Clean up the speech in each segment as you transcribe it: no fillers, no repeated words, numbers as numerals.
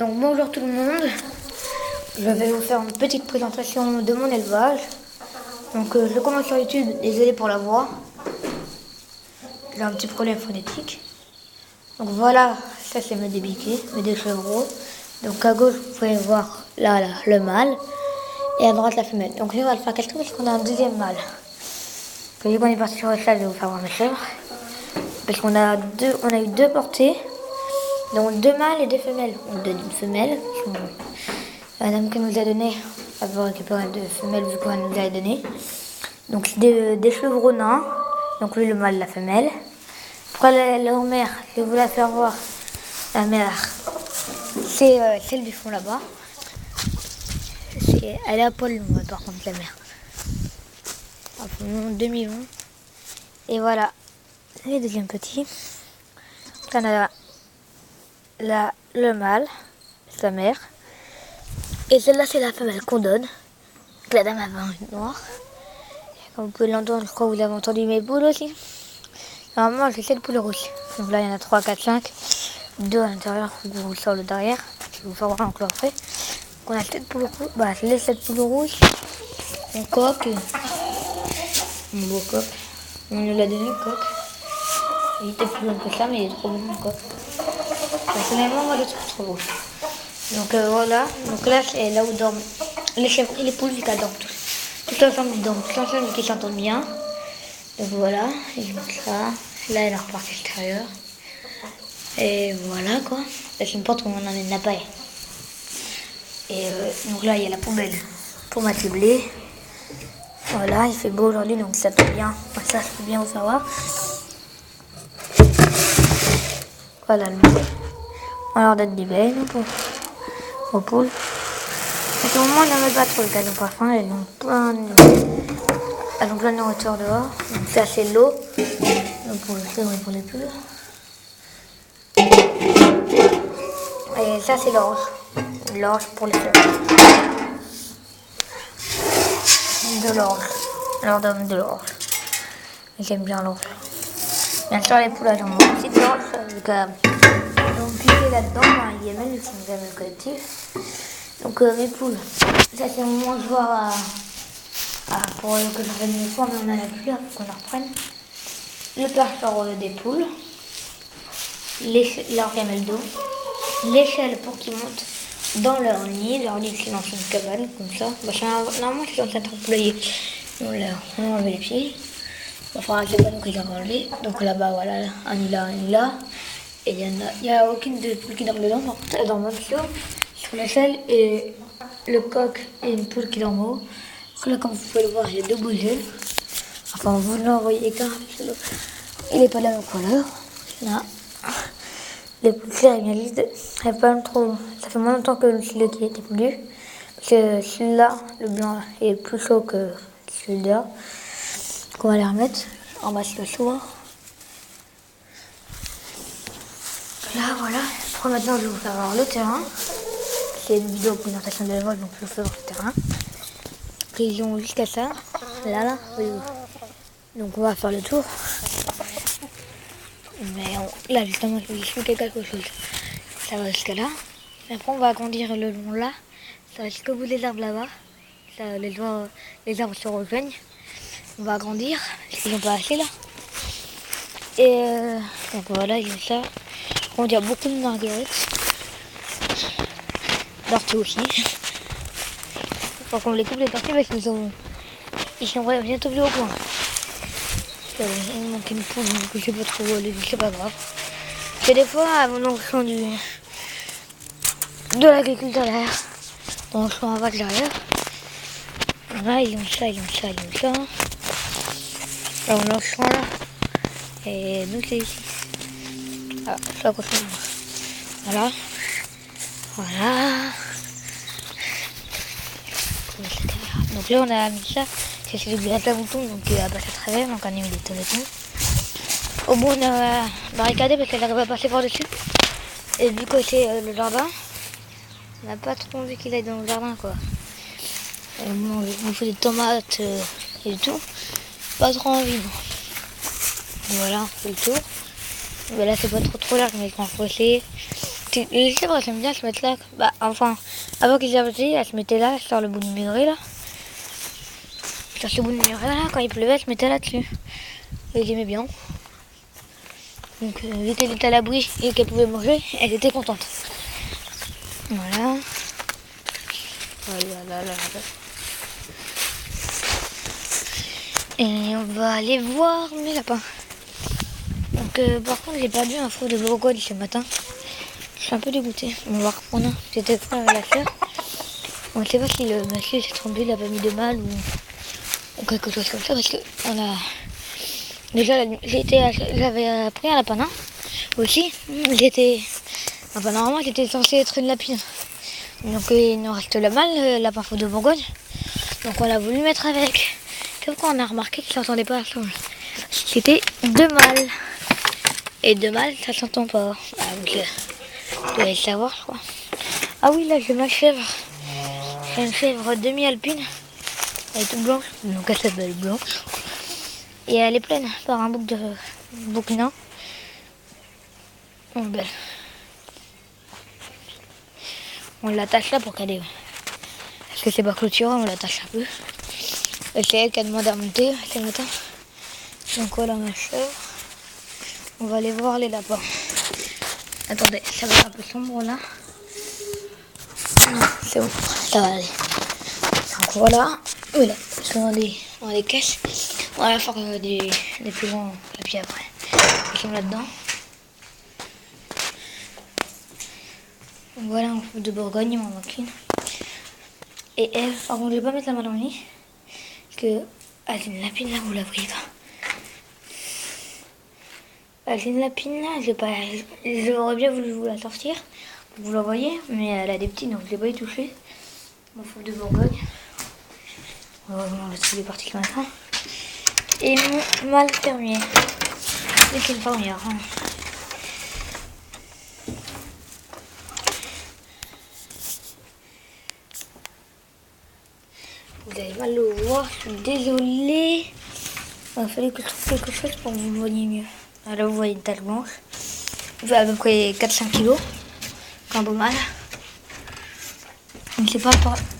Donc bonjour tout le monde, je vais vous faire une petite présentation de mon élevage. Donc je commence sur YouTube, désolé pour la voix, j'ai un petit problème phonétique. Donc voilà, ça c'est mes deux biquets, mes deux chevreaux. Donc à gauche vous pouvez voir là le mâle et à droite la femelle. Donc je vais le faire quelque chose parce qu'on a un deuxième mâle. Donc, vu qu'on est parti sur le stade, je vais vous faire voir mes chèvres. Parce qu'on a eu deux portées. Donc deux mâles et deux femelles. On donne une femelle. La dame qui nous a donné, elle va récupérer deux femelles vu qu'on nous a donné. Donc c'est des chevreaux nains. Donc lui le mâle, la femelle. Après leur mère, je vais vous la faire voir. La mère, c'est celle du fond là-bas. Elle est à poil long par contre la mère. Enfin, demi-long. Et voilà, les deuxièmes petits. On a le mâle, sa mère. Et celle-là, c'est la femelle qu'on donne. Donc, la dame avait un noir. Comme vous pouvez l'entendre, je crois que vous avez entendu mes poules aussi. Normalement, j'ai 7 poules rouges. Donc là, il y en a 3, 4, 5. 2 à l'intérieur, je vous sors le derrière. Je vais vous faire voir encore après. Donc, on a 7 poules rouges. Bah, les 7 poules rouges. Un coq. Un beau coq. On nous l'a donné, le coq. Il était plus long que ça, mais il est trop bon, le coq. Personnellement, moi, je le trouve trop beau. Donc voilà, donc là c'est là où dorment les chèvres et les poules, vu qu'elles dorment tous ensemble, donc tous ensemble qui s'entendent bien. Donc voilà, et donc ça, là elle est repartie à l'extérieur. Et voilà quoi, c'est une porte où on emmène la paille. Et donc là il y a la poubelle pour mettre le blé. Voilà, il fait beau aujourd'hui donc ça tombe bien, ça je peux bien vous savoir. Voilà le blé. On leur donne du blé aux poules. Au moment, on n'en met pas trop, elles ont pas faim, elles ont plein de nourriture dehors. Donc ça c'est l'eau, donc pour le chèvre et pour les poules. Et ça c'est l'orge pour les chèvres. De l'orge, on leur donne de l'orge. J'aime bien l'orge. Bien sûr les poules elles ont une petite orge, donc piqué là-dedans, il y a même qui nous aime le collectif. Donc mes poules, ça c'est mon mangeoire pour que je revienne mes points, mais on en a plus, pour qu'on en reprenne. Le perchoir des poules, leur gamelle d'eau, l'échelle pour qu'ils montent dans leur nid c'est dans une cabane, comme ça. Bah, normalement c'est dans un employé. On a enlevé les pieds. Il va falloir que les panneaux qu'ils ont enlevés. Donc là-bas, voilà, un nid là, un nid là. Et il n'y a aucune de poules qui dorment dedans, par contre elles dorment sur l'échelle, et le coq et une poule qui dorment en haut. Donc là, comme vous pouvez le voir, il y a deux boules. Enfin, vous ne l'envoyez qu'un, il n'est pas de la même couleur. Là, les poules claires, il y a pas trop. Ça fait moins longtemps que celui-là qui a été pondu. Parce que celui-là, le blanc, est plus chaud que celui-là. Donc on va les remettre en bas sur le soir. Là, voilà. Après, maintenant, je vais vous faire voir le terrain. C'est une vidéo présentation de l'élevage, donc je vais vous faire voir le terrain. Après, ils ont jusqu'à ça. Là. Oui. Donc, on va faire le tour. Mais là, justement, je vais vous expliquer quelque chose. Ça va jusqu'à là. Après, on va agrandir le long là. Ça va jusqu'au bout des arbres là-bas. Les arbres se rejoignent. On va agrandir, parce qu'ils n'ont pas assez là. Et donc voilà, il y a ça. Il y a beaucoup de marguerites. D'orties aussi. Faut qu'on les coupe les parties parce qu'ils sont bientôt plus au point. Il manque une poule, donc je sais pas trop où aller, c'est pas grave. Et des fois, avant dans le champ de l'agriculture derrière, dans le champ à vache derrière, là, ils ont ça. Là, on a le champ là. Et nous, c'est ici. Ah, ça continue. Voilà. Donc là, on a mis ça. C'est celui de la mouton, donc il va passer à travers. Donc on a mis des tomates. Au bout, on a barricadé parce qu'elle arrive à passer par-dessus. Et vu que c'est le jardin, on n'a pas trop envie qu'il aille dans le jardin, quoi. On fait des tomates et tout. Pas trop envie, non. Voilà, on fait le tour. Mais là, c'est pas trop large, mais il faut en creuser. Les chèvres, elles aiment bien se mettre là. Bah, enfin, avant qu'ils aient elles se mettaient là, sur le bout du muret là. Sur ce bout de muret là, quand il pleuvait, elles se mettaient là-dessus. Et ils aimaient bien. Donc, vu qu'elles étaient à l'abri et qu'elles pouvaient manger, elles étaient contentes. Voilà. Voilà. Et on va aller voir mes lapins. Donc, par contre, j'ai perdu un fou de Bourgogne ce matin. Je suis un peu dégoûtée. On va reprendre un. J'étais pas avec la fleur. On ne sait pas si le monsieur s'est trompé, il a pas mis de mal ou quelque chose comme ça. Parce que on a. Déjà, j'avais pris un lapin nain aussi. Enfin, normalement, j'étais censé être une lapine. Donc, il nous reste le mâle, le lapin fou de Bourgogne. Donc, on l'a voulu mettre avec. Sauf qu'on a remarqué qu'il ne s'entendait pas ensemble. C'était deux mâles. Et deux mâles, ça s'entend pas. Ah, donc, vous devez le savoir, je crois. Ah oui, là, j'ai ma chèvre. C'est une chèvre demi-alpine. Elle est toute blanche. Donc, elle s'appelle Blanche. Et elle est pleine par un bouc nain. Oh, belle. On l'attache là pour qu'elle ait... Parce que c'est pas clôturé, on l'attache un peu. Et c'est elle qui a demandé à monter ce matin. Donc voilà ma chèvre. On va aller voir les lapins. Attendez, ça va être un peu sombre là. C'est bon, ça va aller. Donc voilà. Voilà, on les cache. On va faire des plus grands papiers après. Ils sont là-dedans. Voilà un coup de Bourgogne, il m'en manque une. Et elle, par contre je vais pas mettre la main dans le nid. Parce que c'est une lapine là, vous la voyez pas. C'est une lapine là, j'aurais bien voulu vous la sortir. Vous la voyez, mais elle a des petits donc je l'ai pas y touché. Mon fou de Bourgogne. Heureusement on va trouver les parties ce matin. Et mon mâle fermier. Mais c'est une fermière. Hein. Vous avez mal le voir, je suis désolée. Il fallait que je trouve quelque chose pour que vous me voyez mieux. Là vous voyez une tache blanche. Il fait à peu près 4-5 kilos. Un beau mâle. Je ne sais pas,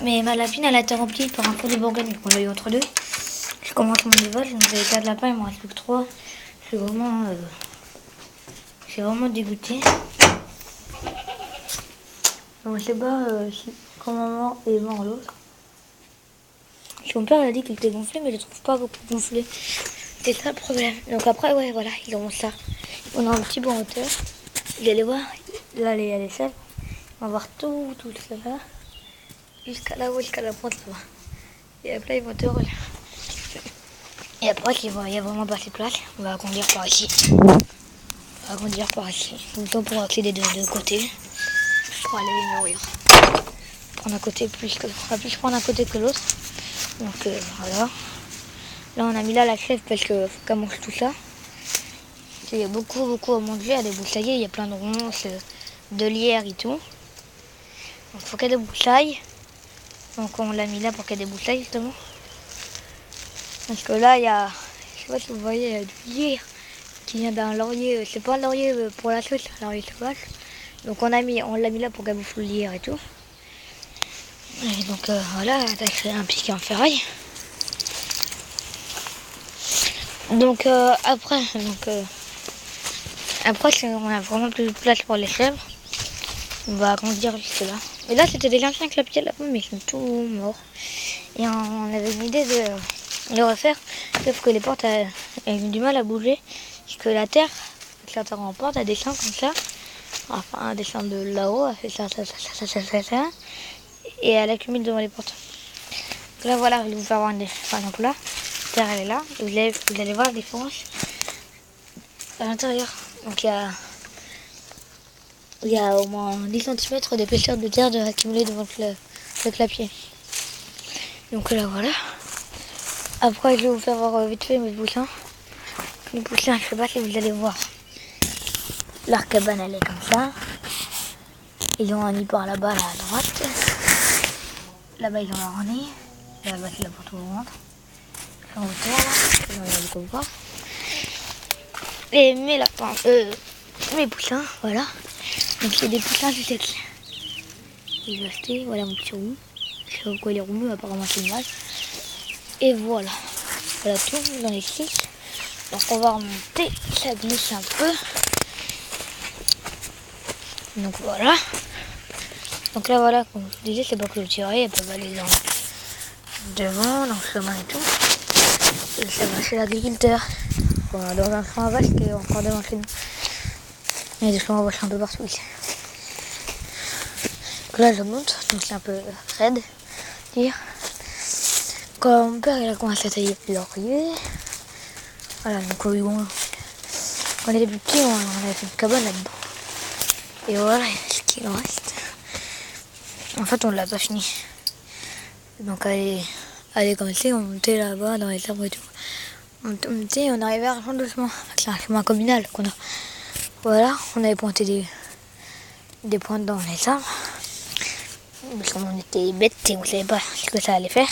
mais ma lapine elle a été remplie par un fou de Bourgogne. Donc on l'a eu entre deux. Je commence mon élevage, donc j'avais 4 lapins, il m'en reste plus que 3. Je suis vraiment dégoûtée. Donc je sais pas quand maman est mort l'autre. Mon père il a dit qu'il était gonflé, mais je le trouve pas beaucoup gonflé. C'est ça le problème. Donc après, ouais, voilà, ils ont ça. On a un petit bon hauteur. Vous allez voir, là, il y a les selles. On va voir tout ça là. Jusqu'à là-haut, jusqu'à la pointe là-bas. Et après, ils vont être heureux. Et après, il y a vraiment pas assez de place. On va agrandir par ici. Tout le temps pour accéder de deux côtés. Pour aller les nourrir. Prendre un côté on va plus prendre un côté que l'autre. Donc voilà. Là on a mis là la chèvre parce que faut qu'elle mange tout ça. Il y a beaucoup à manger, elle débroussaillée, il y a plein de ronces, de lierre et tout. Donc faut qu'elle débroussaille. Donc on l'a mis là pour qu'elle débroussaille justement. Parce que là il y a, je sais pas si vous voyez, il y a du lierre qui vient d'un laurier. C'est pas un laurier pour la sauce, c'est un laurier sauvage. Donc on l'a mis là pour qu'elle bouffe le lierre et tout. Et donc voilà, c'est un piquet en ferraille. Donc après, si on a vraiment plus de place pour les chèvres, on va agrandir jusque là. Et là, c'était des anciens clapiers là-bas, mais ils sont tous morts. Et on avait une idée de les refaire, sauf que les portes elles ont du mal à bouger, parce que la terre, certains remports, elle descend comme ça. Enfin, elle descend de là-haut, elle fait ça. Et elle accumule devant les portes. Donc là, voilà, je vais vous faire voir par exemple là. La terre, elle est là. Et vous allez voir la différence à l'intérieur. Donc il y a au moins 10 cm d'épaisseur de terre accumulée devant le clapier. Donc là, voilà. Après, je vais vous faire voir vite fait mes poussins. Les poussins, je sais pas si vous allez voir. Leur cabane, elle est comme ça. Ils ont un nid par là-bas, là à droite. Là-bas, ils ont leur nid. Là-bas, c'est la porte où on rentre. En hauteur, là. Dans le confort. Et mes lapins, mes poussins, voilà. Donc c'est des poussins du sexe. Il va rester, voilà mon petit roux. Je sais pas pourquoi il est roux, apparemment c'est mal. Et voilà. Voilà tout dans les clics. Donc on va remonter, ça glisse un peu. Donc voilà. Donc là voilà, comme je vous disais, c'est pas clôturé, elles peuvent aller devant, dans le chemin et tout. Et ça va chez l'agriculteur. On a dans un champ à vache qui est encore devant chez nous. Il y a des champs à vache un peu partout ici. Donc là je monte, donc c'est un peu raide. Dire. Quand mon père il a commencé à tailler le laurier. Voilà, donc quand on était plus petits, on avait fait une cabane là-dedans. Et voilà ce qu'il en reste. En fait, on l'a pas fini. Donc, aller comme ça, on montait là-bas dans les arbres et tout. On montait, on arrivait à un champ doucement. C'est un chemin communal qu'on a. Voilà, on avait pointé des pointes dans les arbres. Parce qu'on était bêtes et on savait pas ce que ça allait faire.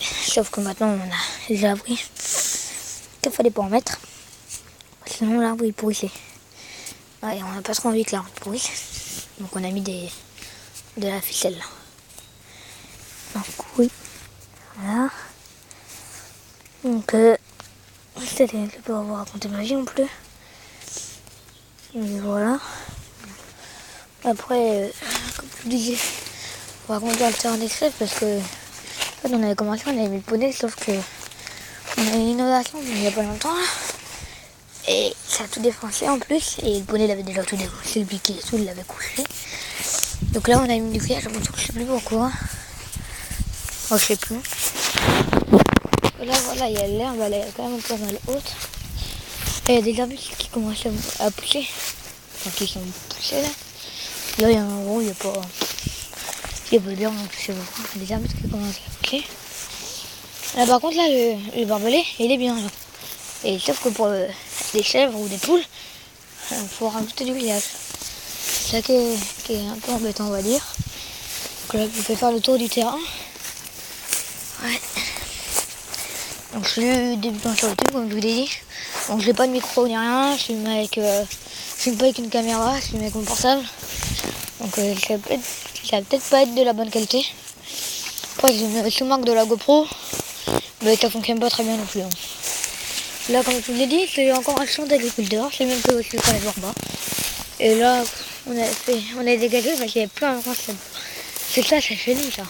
Sauf que maintenant, on a les abris qu'il fallait pas en mettre. Sinon, l'arbre il pourrissait. Ouais, on n'a pas trop envie que l'arbre pourrisse. Donc, on a mis de la ficelle là. Donc oui, voilà. Donc je peux pas vous raconter ma vie non plus. Et voilà. Après, comme je vous disais, on va conduire le terrain des crèves parce que en fait, on avait commencé, on avait mis le poney, sauf que on a eu une inondation il n'y a pas longtemps là. Et ça a tout défoncé en plus. Et le poney l'avait déjà tout défoncé, le piquet et tout, il l'avait couché. Donc là on a mis du grillage, je sais plus pourquoi. Oh, je sais plus. Là voilà, il y a l'herbe, elle est quand même pas mal haute. Et il y a des arbustes qui commencent à pousser. Enfin qui sont poussés là. Là il y a un gros, il n'y a pas d'herbe non plus, c'est beaucoup. Il y a des arbustes qui commencent à pousser. Là par contre là le barbelé il est bien là. Et sauf que pour des chèvres ou des poules, il faut rajouter du grillage. C'est ça qui est un peu embêtant on va dire. Donc là vous pouvez faire le tour du terrain. Ouais. Donc je suis débutant sur YouTube comme je vous l'ai dit. Donc j'ai pas de micro ni rien, je filme pas avec une caméra, je filme avec mon portable. Donc ça va peut-être pas être de la bonne qualité. Après j'ai une sous-marque de la GoPro, mais ça fonctionne pas très bien non plus. Hein. Là comme je vous l'ai dit, c'est encore un champ d'agriculteurs, c'est même peu aussi quand les voir bas. Et là on a dégagé parce qu'il y avait plein de roches là-bas. C'est ça, c'est chez nous ça.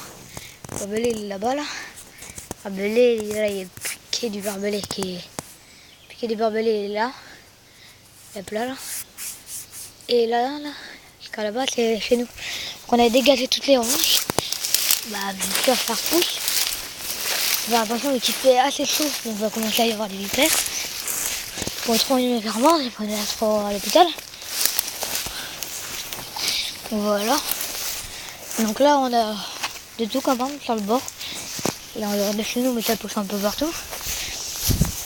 Le barbelé il est là-bas là. Le barbelé, là il y a piqué du barbelé piqué du barbelé il est là. Il est plat là. Et là, jusqu'à là-bas c'est chez nous. Donc on a dégagé toutes les roches. Bah bien sûr ça repousse. Bah, attention il fait assez chaud, donc on va commencer à y avoir des vipères. Pour être enrhumé clairement, j'ai pris la sport à l'hôpital. Voilà. Donc là on a de tout quand même sur le bord. Là on a de chez nous mais ça pousse un peu partout.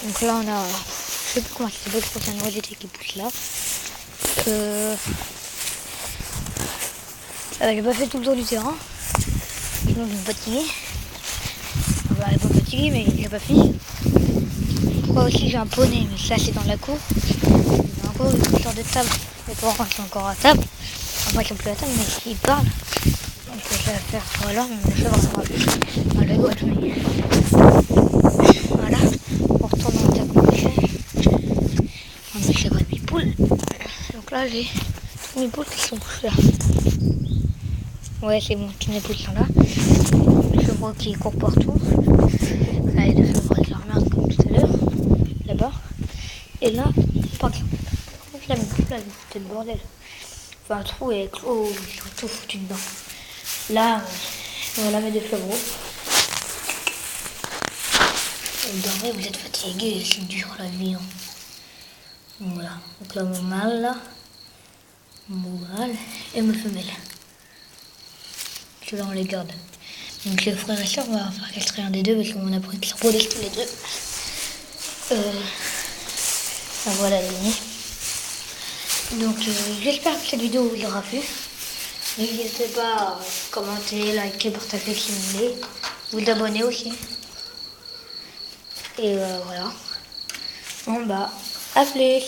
Donc là on a, je sais plus comment ça s'appelle, je pense qu'il y a une rosette qui pousse là. J'ai pas fait tout le tour du terrain, sinon je vais me fatiguer. Bah, elle est pas fatiguée mais j'ai pas fini. Pourquoi aussi j'ai un poney, mais ça c'est dans la cour. J'ai encore une sorte de table. Les parents sont encore à table. Enfin ils sont plus à table mais ils parlent. Donc je vais faire voilà, le cheval ça va dans le doigt de venir. Voilà, on retourne dans le table qu'on fait. On a chez mes poules. Donc là j'ai toutes mes poules qui sont là. Ouais, c'est bon, toutes mes poules sont là. Les chevaux qui courent partout. Là, il y a des chevaux avec leur merde comme tout à l'heure. Là-bas. Et là, par exemple, là, mes poules, là, c'est le bordel. Enfin, un trou et clos, ils ont tout foutu dedans. Là, on va la mettre des chevaux. Vous dormez, vous êtes fatigué, c'est dur la vie. Hein. Voilà. Donc là, mon mâle, là. Mon mâle et ma femelle. Là on les garde. Donc les frères et sœurs, on va faire castrer un des deux parce qu'on a pris qu'ils reproduisent tous les deux. Voilà les amis. Donc j'espère que cette vidéo vous aura plu. N'hésitez pas à commenter, liker, partager si vous voulez. Vous abonner aussi. Et voilà. Bon bah, à plus.